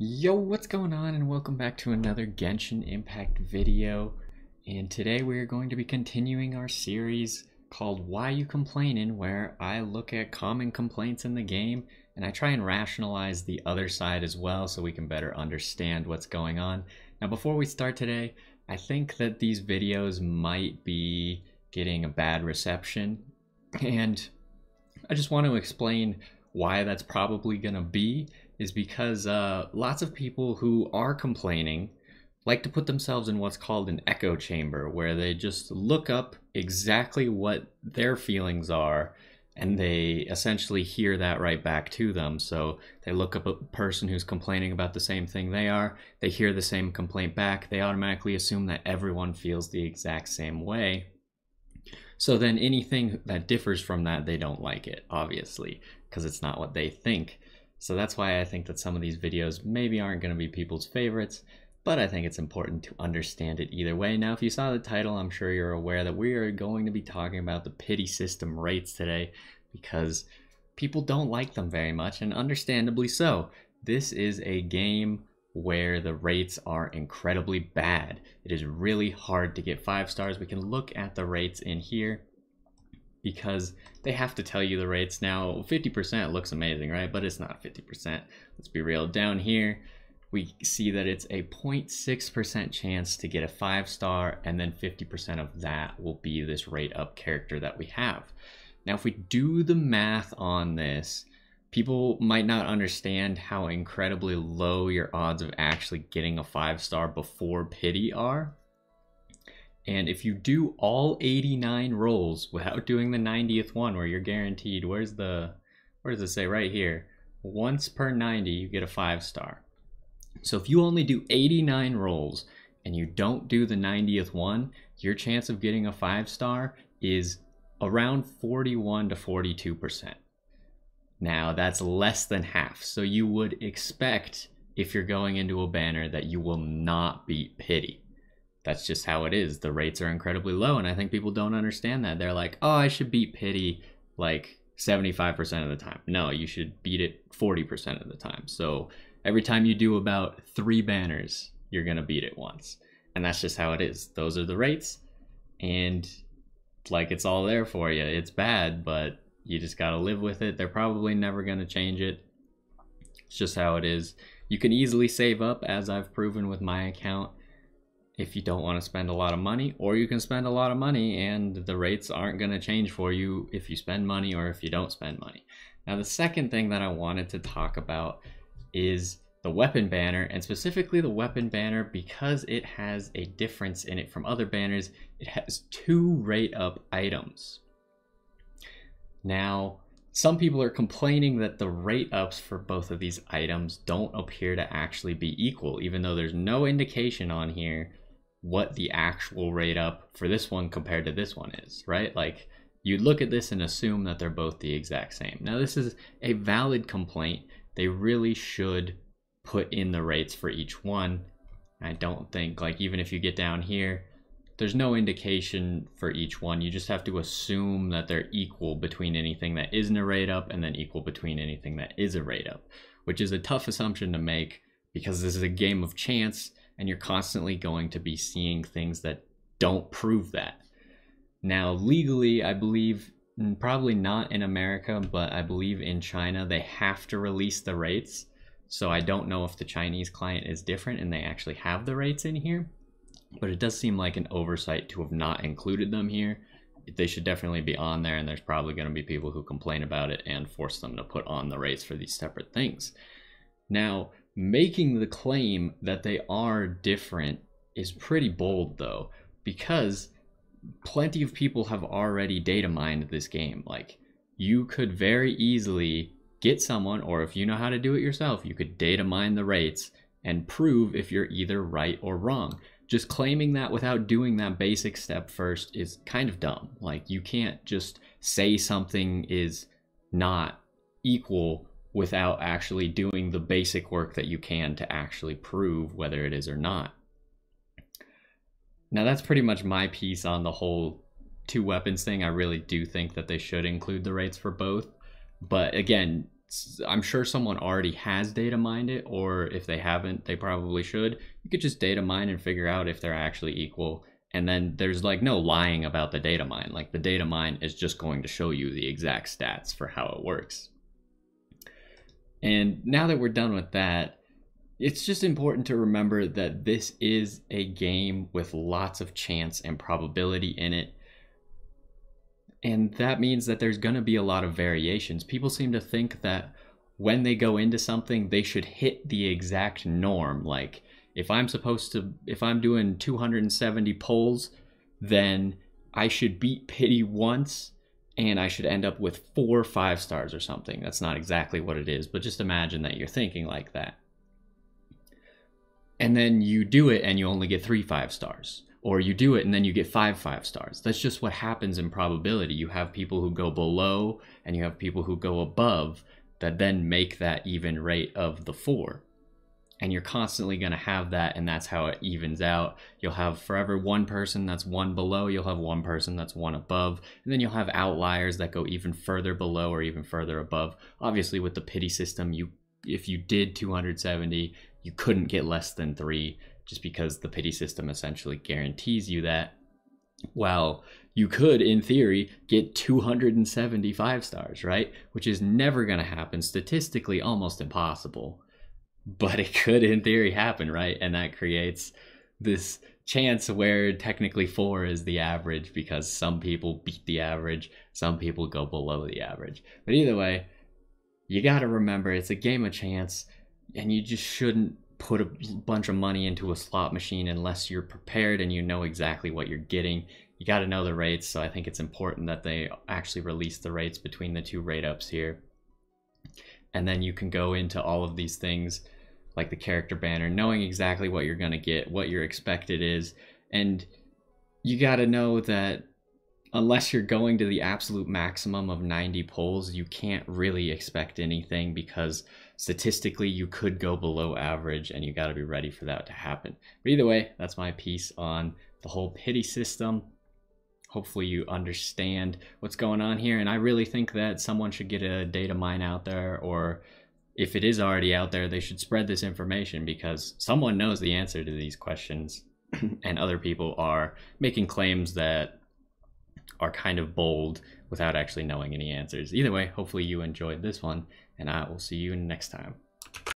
Yo, what's going on, and welcome back to another Genshin Impact video. And today we're going to be continuing our series called Why You Complainin', where I look at common complaints in the game and I try and rationalize the other side as well so we can better understand what's going on. Now before we start today, I think that these videos might be getting a bad reception, and I just want to explain why that's probably going to be is because lots of people who are complaining like to put themselves in what's called an echo chamber, where they just look up exactly what their feelings are and they essentially hear that right back to them. So they look up a person who's complaining about the same thing they are, they hear the same complaint back, they automatically assume that everyone feels the exact same way. So then anything that differs from that, they don't like it, obviously, because it's not what they think. So that's why I think that some of these videos maybe aren't going to be people's favorites, but I think it's important to understand it either way. Now, if you saw the title, I'm sure you're aware that we are going to be talking about the pity system rates today, because people don't like them very much, and understandably so. This is a game where the rates are incredibly bad. It is really hard to get 5 stars. We can look at the rates in here because they have to tell you the rates. Now 50% looks amazing, right? But it's not 50%. Let's be real. Down here we see that it's a 0.6% chance to get a 5 star, and then 50% of that will be this rate up character that we have. Now if we do the math on this, people might not understand how incredibly low your odds of actually getting a 5 star before pity are. And if you do all 89 rolls without doing the 90th one where you're guaranteed, where does it say? Right here. Once per 90, you get a 5 star. So if you only do 89 rolls and you don't do the 90th one, your chance of getting a 5 star is around 41 to 42%. Now that's less than half. So you would expect, if you're going into a banner, that you will not beat pity. That's just how it is. The rates are incredibly low, and I think people don't understand that. They're like, oh, I should beat pity like 75% of the time. No, you should beat it 40% of the time. So every time you do about 3 banners, you're gonna beat it once. And that's just how it is. Those are the rates, and like, it's all there for you. It's bad, but you just gotta live with it. They're probably never gonna change it. It's just how it is. You can easily save up, as I've proven with my account, if you don't want to spend a lot of money, or you can spend a lot of money and the rates aren't going to change for you if you spend money or if you don't spend money. Now, the second thing that I wanted to talk about is the weapon banner, and specifically the weapon banner because it has a difference in it from other banners. It has 2 rate up items. Now, some people are complaining that the rate ups for both of these items don't appear to actually be equal, even though there's no indication on here what the actual rate up for this one compared to this one is, right? Like, you'd look at this and assume that they're both the exact same. Now, this is a valid complaint. They really should put in the rates for each one. I don't think, like, even if you get down here, there's no indication for each one. You just have to assume that they're equal between anything that isn't a rate up and then equal between anything that is a rate up, which is a tough assumption to make because this is a game of chance and you're constantly going to be seeing things that don't prove that. Now, legally, I believe, probably not in America, but I believe in China, they have to release the rates. So I don't know if the Chinese client is different and they actually have the rates in here. But it does seem like an oversight to have not included them here. They should definitely be on there, and there's probably going to be people who complain about it and force them to put on the rates for these separate things. Now, making the claim that they are different is pretty bold, though, because plenty of people have already data mined this game. Like, you could very easily get someone, or if you know how to do it yourself, you could data mine the rates and prove if you're either right or wrong. Just claiming that without doing that basic step first is kind of dumb. Like, you can't just say something is not equal without actually doing the basic work that you can to actually prove whether it is or not. Now, that's pretty much my piece on the whole 2 weapons thing. I really do think that they should include the rates for both. But again, I'm sure someone already has data mined it, or if they haven't, they probably should. You could just data mine and figure out if they're actually equal. And then there's like no lying about the data mine. Like the data mine is just going to show you the exact stats for how it works. And now that we're done with that, it's just important to remember that this is a game with lots of chance and probability in it. And that means that there's going to be a lot of variations. People seem to think that when they go into something, they should hit the exact norm. Like if I'm doing 270 pulls, then I should beat pity once and I should end up with 4 5 stars or something. That's not exactly what it is, but just imagine that you're thinking like that. And then you do it and you only get 3 5 stars. Or you do it and then you get 5 5 stars. That's just what happens in probability. You have people who go below and you have people who go above that then make that even rate of the 4. And you're constantly going to have that, and that's how it evens out. You'll have forever one person that's 1 below, you'll have one person that's 1 above, and then you'll have outliers that go even further below or even further above. Obviously with the pity system, if you did 270, you couldn't get less than 3, just because the pity system essentially guarantees you that. Well, you could, in theory, get 275 stars, right? Which is never going to happen, statistically almost impossible. But it could, in theory, happen, right? And that creates this chance where technically 4 is the average, because some people beat the average, some people go below the average. But either way, you got to remember it's a game of chance, and you just shouldn't put a bunch of money into a slot machine unless you're prepared and you know exactly what you're getting. You got to know the rates, so I think it's important that they actually release the rates between the 2 rate ups here. And then you can go into all of these things like the character banner, knowing exactly what you're going to get, what your expected is. And you got to know that unless you're going to the absolute maximum of 90 pulls, you can't really expect anything, because statistically you could go below average, and you got to be ready for that to happen. But either way, that's my piece on the whole pity system. Hopefully you understand what's going on here, and I really think that someone should get a data mine out there, or if it is already out there, they should spread this information, because someone knows the answer to these questions and other people are making claims that are kind of bold without actually knowing any answers. Either way, hopefully you enjoyed this one, and I will see you next time.